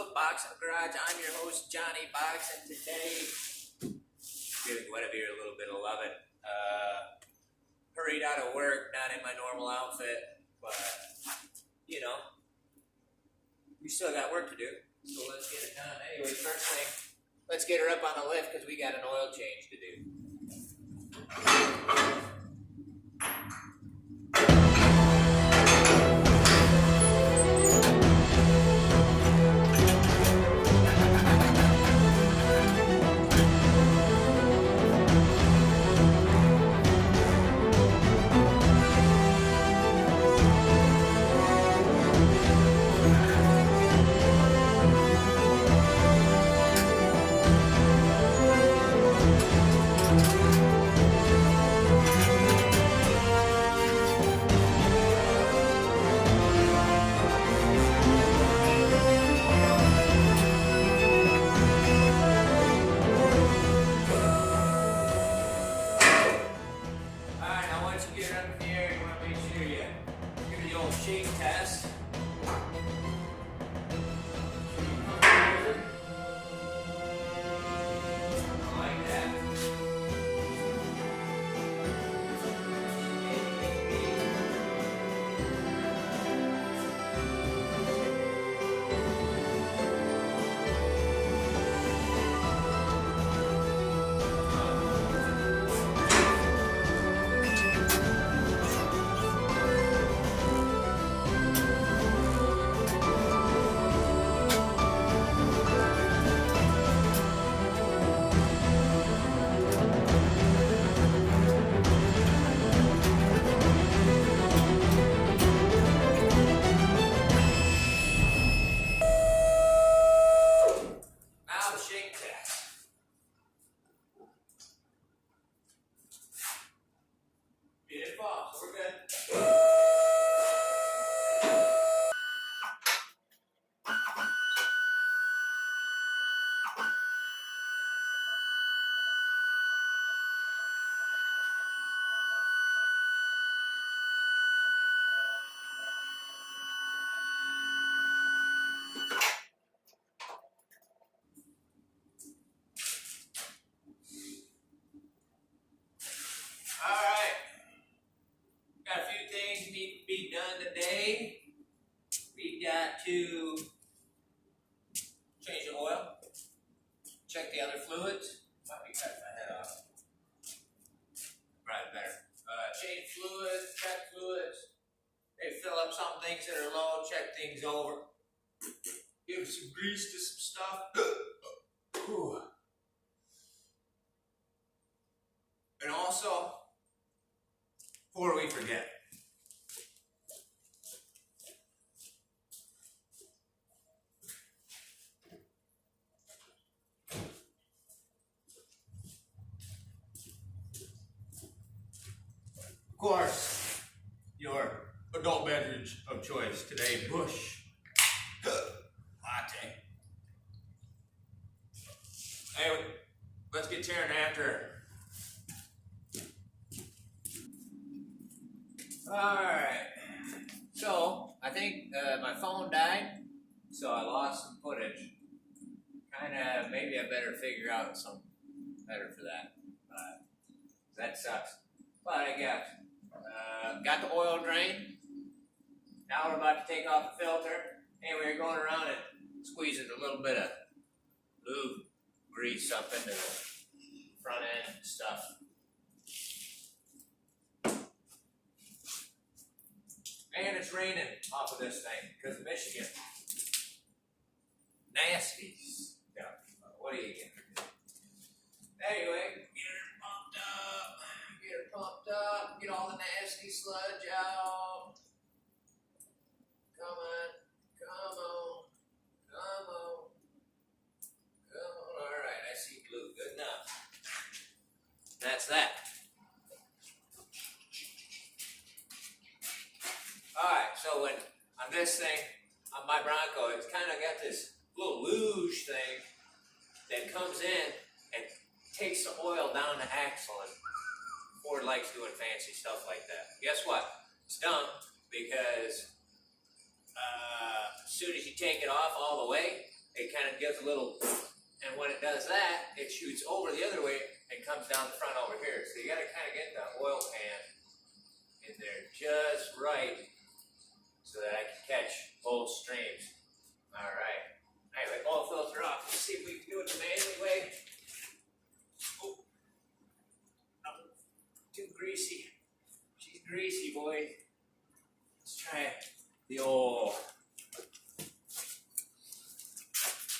of Boxing Garage. I'm your host, Johnny Box, and today, giving Guenivere a little bit of loving. Hurried out of work, not in my normal outfit, but, you know, we still got work to do, so let's get it done. Anyway, first thing, let's get her up on the lift because we got an oil change to do. Shake test. Like that. Today, we got to change the oil, check the other fluids. Might be cutting my head off. Right, better. Change fluids, check fluids. Hey, fill up some things that are low, check things over. Give some grease to some stuff. And also, before we forget, of course, your adult beverage of choice today, Bush Latte. Anyway, let's get tearing after it. Alright, so I think my phone died, so I lost some footage. Maybe I better figure out something better for that. That sucks. But I guess. Got the oil drain. Now we're about to take off the filter. Anyway, we're going around and squeezing a little bit of lube grease up into the front end and stuff. And it's raining off of this thing because of Michigan. Nasty stuff. What are you getting? Anyway, get her pumped up, get all the nasty sludge out. Come on. Alright, I see blue. Good enough. That's that. Alright, so when on this thing, on my Bronco, it's kind of got this little luge thing that comes in and takes the oil down the axle, and Ford likes doing fancy stuff like that. Guess what? It's dumb because as soon as you take it off all the way, it kind of gives a little, and when it does that, it shoots over the other way and comes down the front over here. So you got to kind of get the oil pan in there just right so that I can catch both streams. All right. Anyway, oil filter off. Let's see if we can do it the manly way. Oh, too greasy. She's greasy, boy. Let's try the old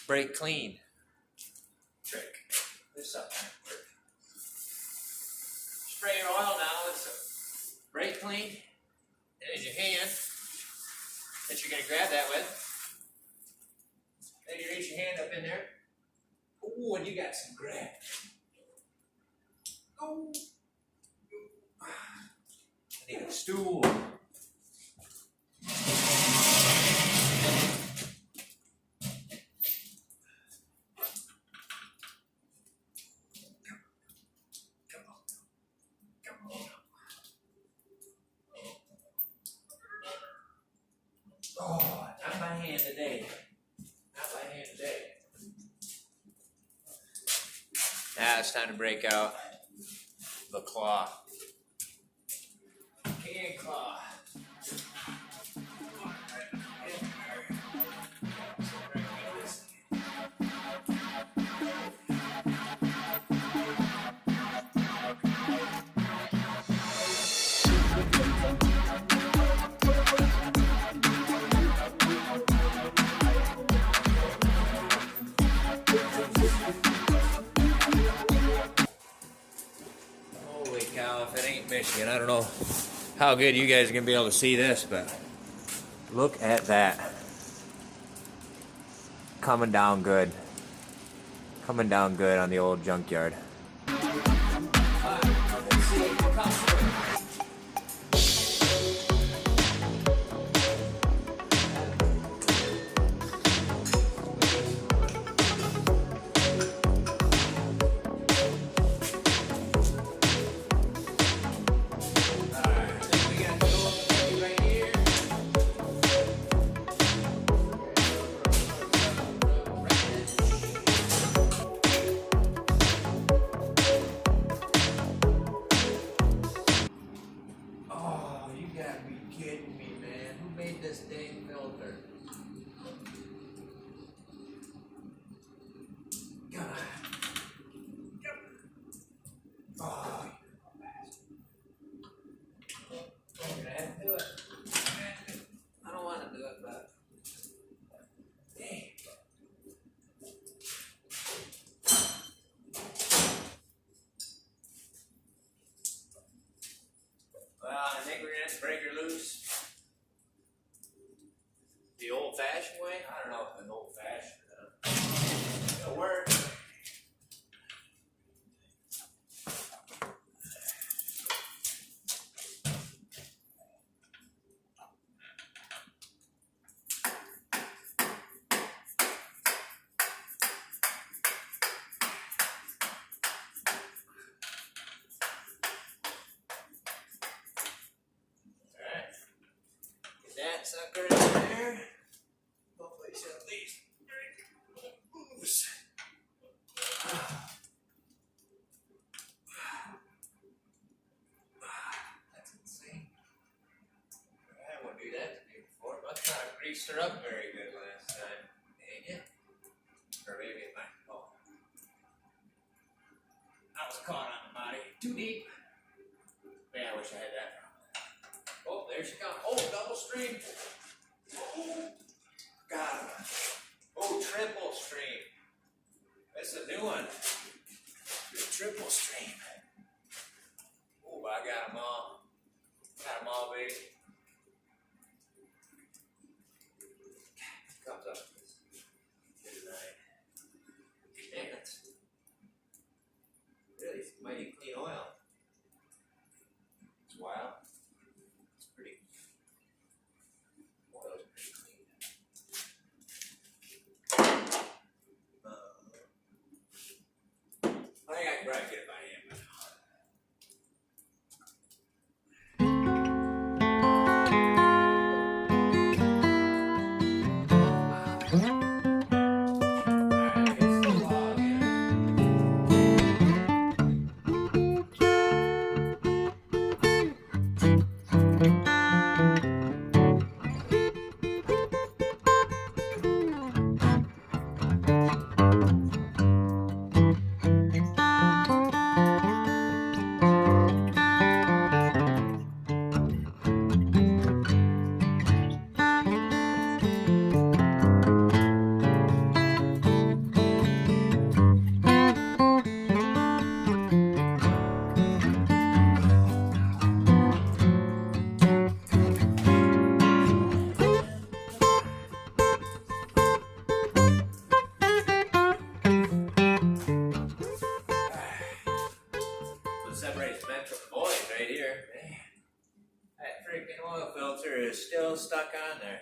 brake clean trick. This sometimes works. Spray your oil now with some brake clean. There's your hand that you're going to grab that with. Then you reach your hand up in there. Ooh, and you got some grab. Oh. I need a stool. Oh, not by hand today. Not by hand today. Now it's time to break out the claw. Can claw. Holy cow, if it ain't Michigan, I don't know how good you guys are going to be able to see this, but look at that. Coming down good. Coming down good on the old junkyard. This dang filter. God. Oh, I'm gonna have to do it. I don't want to do it, but dang. Well, I think we're gonna have to break her loose. The old-fashioned way? I don't know if an old-fashioned it'll work. Alright. Get that sucker in there. Hopefully she'll at least break loose. That's insane. I wouldn't do that to me before. Must not have greased her up very good last time. Dang it. Or maybe it might. Oh. I was caught on the body. Too deep. Man, I wish I had that. Oh, there she comes. Oh, double stream. Oh, got him. Oh, triple stream. That's a new one. The triple stream. Oh, I got them all. Got them all, baby. Comes up. Good night. Man, that's really mighty clean oil. It's wild. It's pretty. Oil is pretty clean. I think I can probably get it by hand by now. is still stuck on there.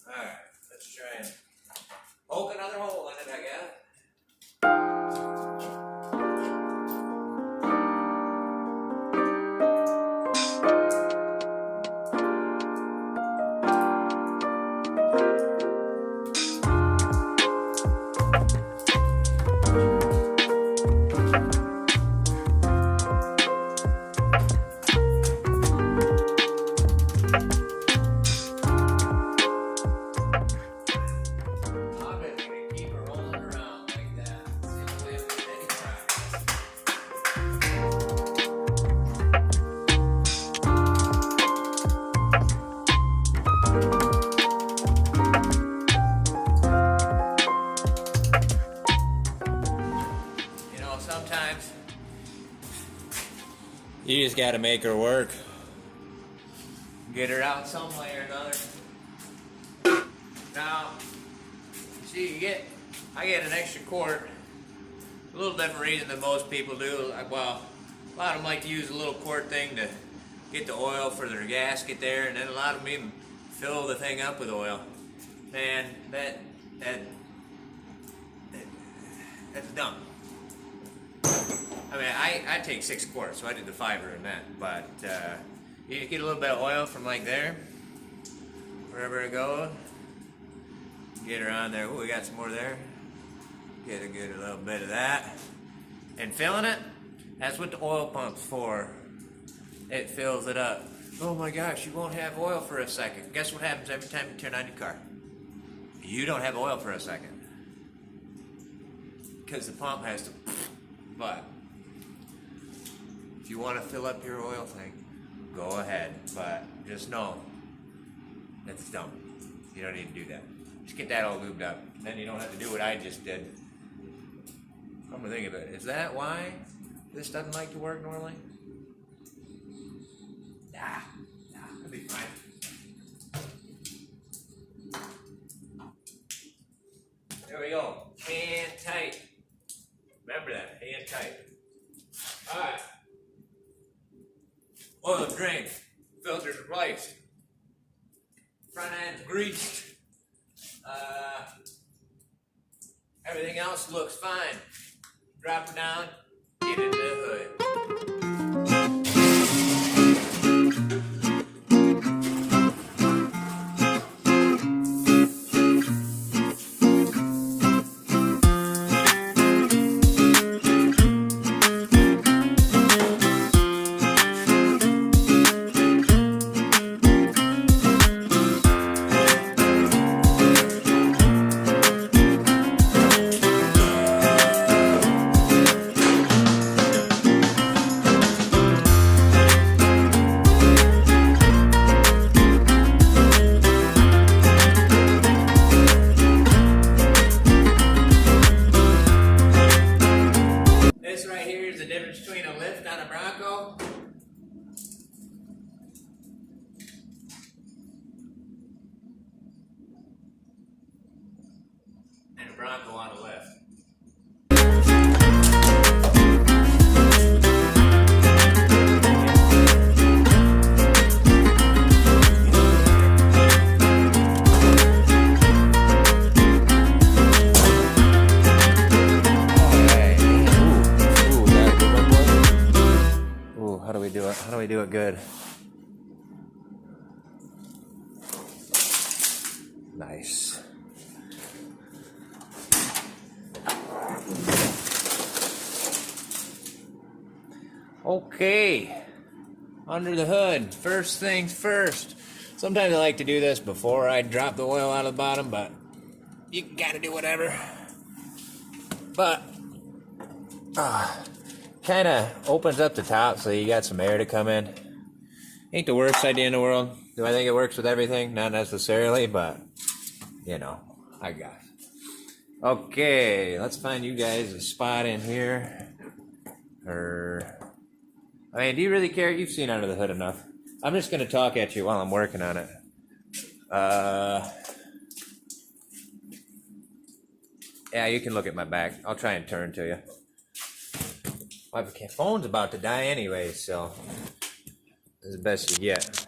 Alright, let's try and poke another hole in it, I guess. Sometimes you just gotta make her work. Get her out some way or another. Now, see, I get an extra quart. A little different reason than most people do. Well, a lot of them like to use a little quart thing to get the oil for their gasket there, and then a lot of them even fill the thing up with oil. Man, that's dumb. I mean, I take 6 quarts, so I did the 5er in that. But you get a little bit of oil from like there, wherever it goes. Get her on there. Oh, we got some more there. Get a little bit of that. And filling it, that's what the oil pump's for. It fills it up. Oh my gosh, you won't have oil for a second. Guess what happens every time you turn on your car? You don't have oil for a second. Because the pump has to. But if you want to fill up your oil tank, go ahead. But just know that's dumb. You don't need to do that. Just get that all lubed up. And then you don't have to do what I just did. Come to think of it, is that why this doesn't like to work normally? Nah, it'll be fine. There we go. Hand tight. Remember that, hand tight. Alright. Oil drained. Filters replaced. Front end's greased. Everything else looks fine. Drop it down, get into the hood. Between a lift on a bronco and a bronco on a lift. How do we do it good? Nice. Okay. Under the hood. First things first. Sometimes I like to do this before I drop the oil out of the bottom, but you gotta do whatever. But kind of opens up the top so you got some air to come in. Ain't the worst idea in the world. Do I think it works with everything? Not necessarily, but you know, I got it. Okay, let's find you guys a spot in here. I mean, do you really care? You've seen under the hood enough. I'm just going to talk at you while I'm working on it. Yeah, you can look at my back. I'll try and turn to you. My phone's about to die anyway, so as best you get.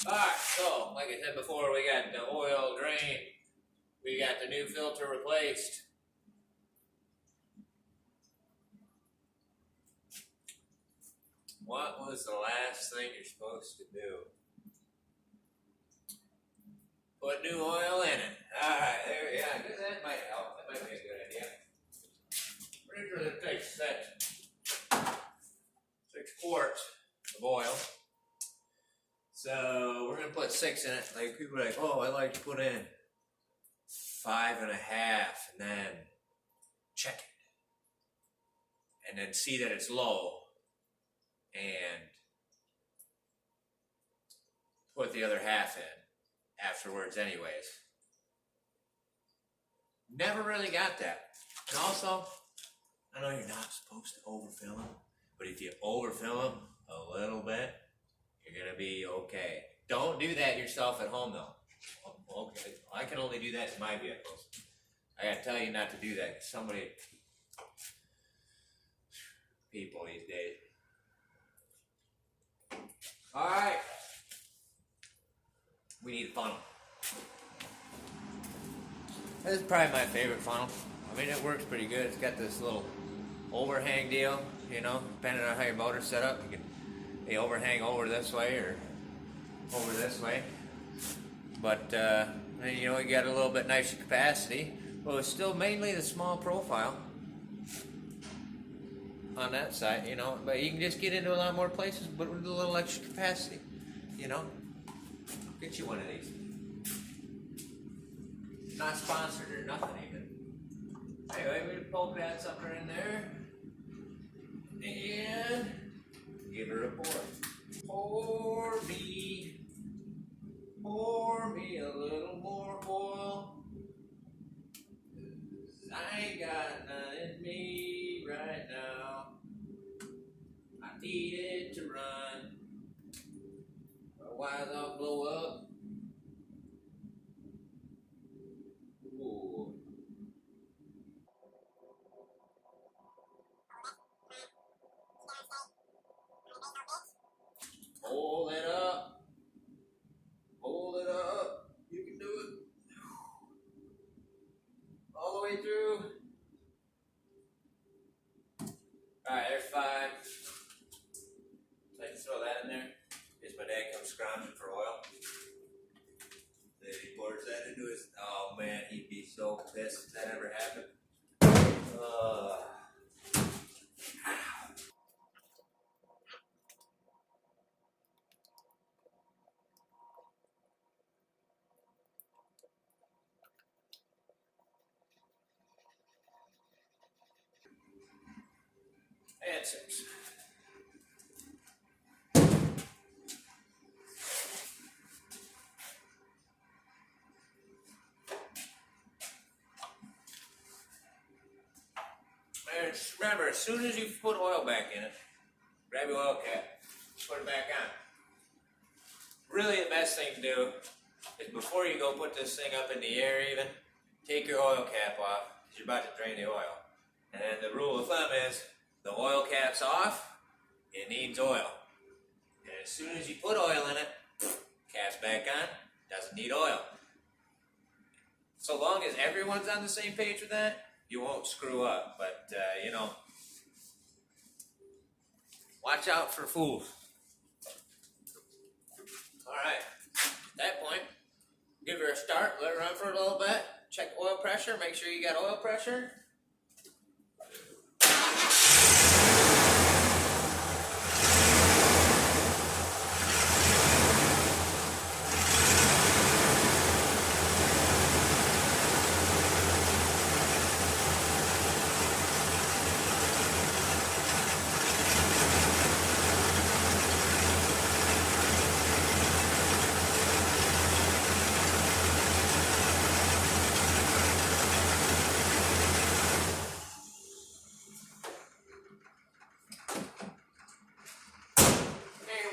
Alright, so like I said before, we got the oil drain. We got the new filter replaced. What was the last thing you're supposed to do? Put new oil in it. Alright, there we go. That might help. That might be a good idea. Pretty sure that takes 6 quarts of oil. So we're gonna put 6 in it. Like people are like, oh, I like to put in 5.5 and then check it. And then see that it's low and put the other half in afterwards anyways. Never really got that. And also, I know you're not supposed to overfill them, but if you overfill them a little bit, you're gonna be okay. Don't do that yourself at home though. Okay, I can only do that in my vehicles. I gotta tell you not to do that. Somebody, people these days. All right, we need a funnel. This is probably my favorite funnel. I mean, it works pretty good. It's got this little overhang deal, you know, depending on how your motor's set up. You can overhang over this way or over this way. But, you know, you got a little bit nicer capacity. Well, it's still mainly the small profile on that side, you know. But you can just get into a lot more places, but with a little extra capacity, you know. Get you one of these. Not sponsored or nothing even. Anyway, we poke that sucker in there. And give her a pour. Pour me a little more oil. 'Cause I ain't got none in me right now. I need it to run. Otherwise I'll blow up. Ooh. Hold it up. Hold it up. You can do it. All the way through. Alright, there's 5. So I can throw that in there. As my dad comes scrounging for oil. Then he pours that into his. Oh man, he'd be so pissed if that ever happened. And 6. And remember, as soon as you put oil back in it, grab your oil cap, put it back on. Really the best thing to do is before you go put this thing up in the air even, take your oil cap off, because you're about to drain the oil. And then the rule of thumb is, the oil cap's off, it needs oil. And as soon as you put oil in it, cap's back on, doesn't need oil. So long as everyone's on the same page with that, you won't screw up. But, you know, watch out for fools. Alright, at that point, give her a start, let her run for a little bit, check oil pressure, make sure you got oil pressure.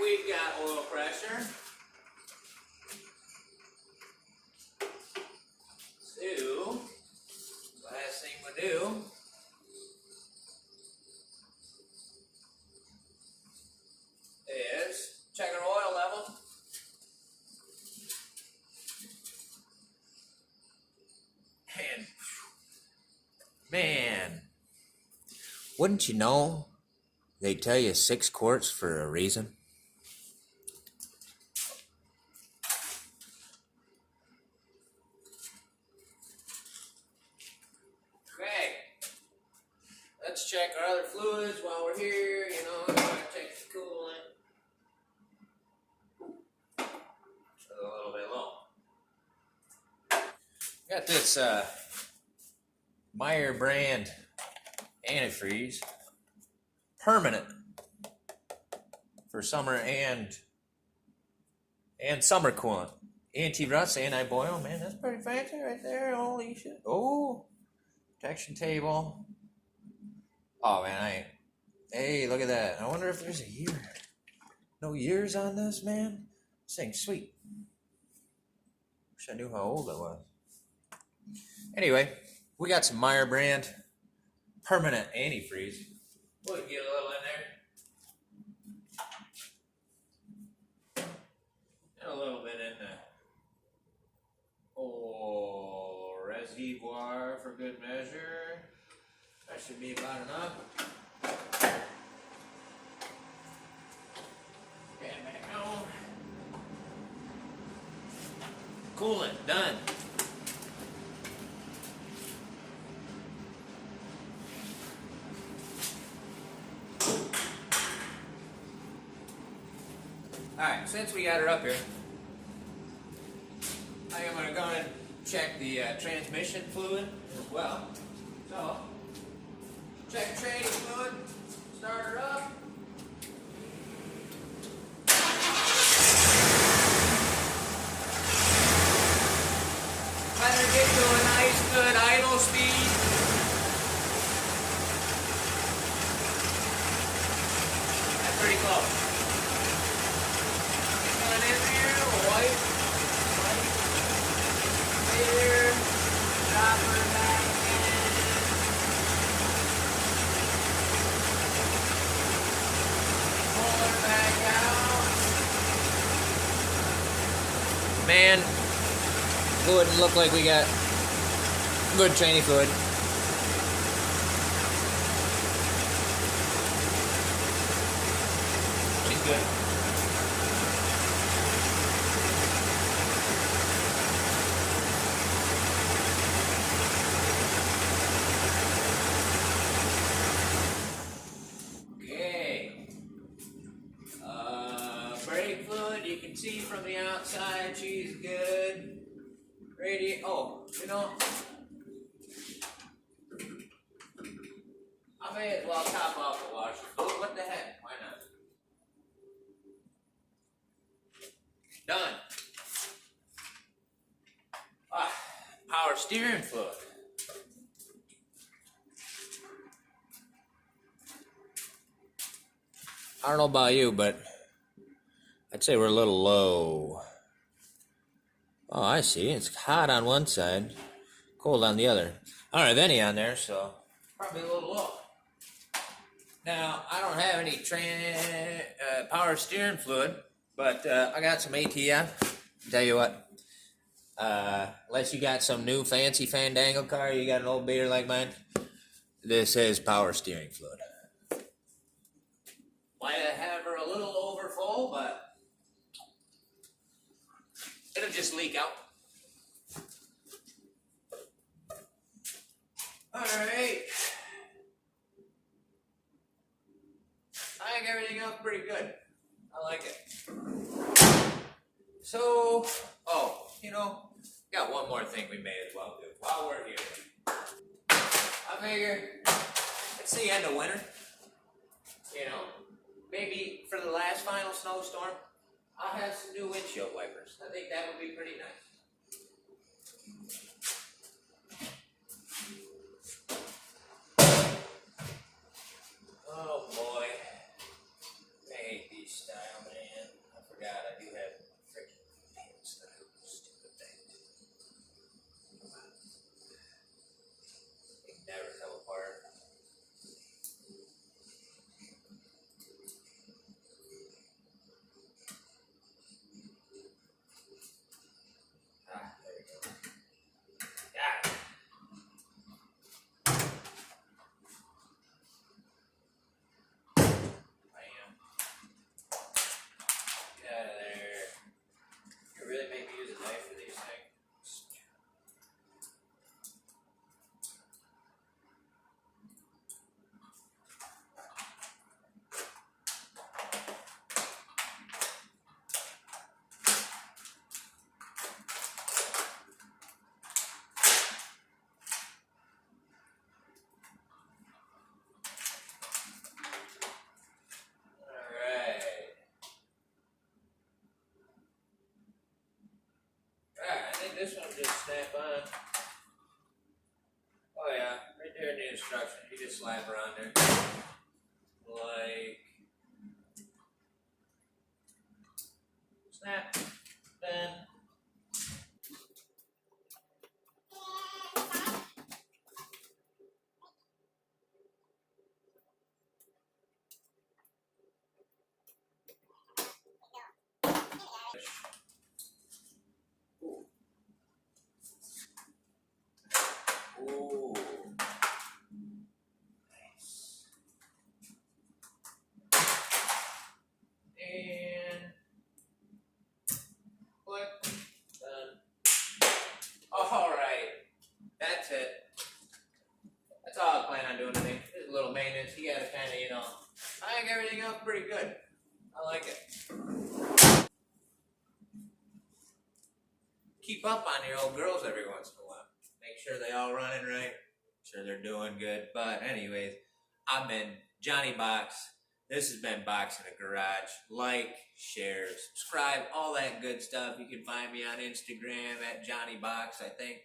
We've got oil pressure. So, last thing we do is check our oil Man, wouldn't you know they tell you 6 quarts for a reason? Okay, let's check our other fluids while we're here. You know, we want to check the coolant. It's a little bit low. Got this Meyer brand antifreeze, permanent for summer and summer coolant. Anti-rust, anti-boil. Man, that's pretty fancy right there. Holy shit. Oh, protection table. Oh man, hey, look at that. I wonder if there's a year. No years on this, man. This thing's sweet. Wish I knew how old it was. Anyway, we got some Meyer brand permanent antifreeze. We'll get a little in there. And a little bit in the reservoir for good measure. That should be about enough. Okay, back on. Coolant, done. Alright, since we got her up here, I am going to go and check the transmission fluid as well. So, check training fluid, start her up. Let her get to a nice, good idle speed. That's pretty close. In there, white, there, drop her back in, pull her back out. Man, fluid look like we got good training fluid. She's good. Brake fluid, you can see from the outside, she's good. Oh, you know, I may as well top off the washer. Oh, what the heck? Why not? Done. Power steering fluid. I don't know about you, but I'd say we're a little low. Oh, I see. It's hot on one side, cold on the other. I don't have any on there, so probably a little low. Now, I don't have any power steering fluid, but I got some ATF. Tell you what, unless you got some new fancy fandangle car, you got an old beater like mine, this is power steering fluid. Might have her a little over full, but it'll just leak out. Alright. I think everything else pretty good. I like it. So, you know, got one more thing we may as well do while we're here. I figure it's the end of winter. You know, maybe for the last final snowstorm, I'll have some new windshield wipers. I think that would be pretty nice. Oh boy. I hate these style, man. I forgot I do have freaking pin style. Stupid thing. They never come apart. in the instructions. You just slap her on there. Like snap. Then ooh. Nice. And click. Done. Alright. That's it. That's all I plan on doing today. Just a little maintenance. You gotta kinda, you know, I think everything else pretty good. I like it. Keep up on your old girls every once in a while. Make sure they all running right. Make sure they're doing good. But anyways, I've been Johnny Box. This has been Box in the Garage. Like, share, subscribe, all that good stuff. You can find me on Instagram at Johnny Box, I think.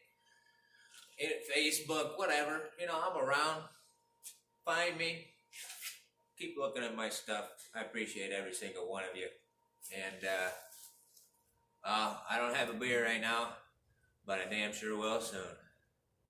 Facebook, whatever. You know, I'm around. Find me. Keep looking at my stuff. I appreciate every single one of you. And I don't have a beer right now, but I damn sure will soon.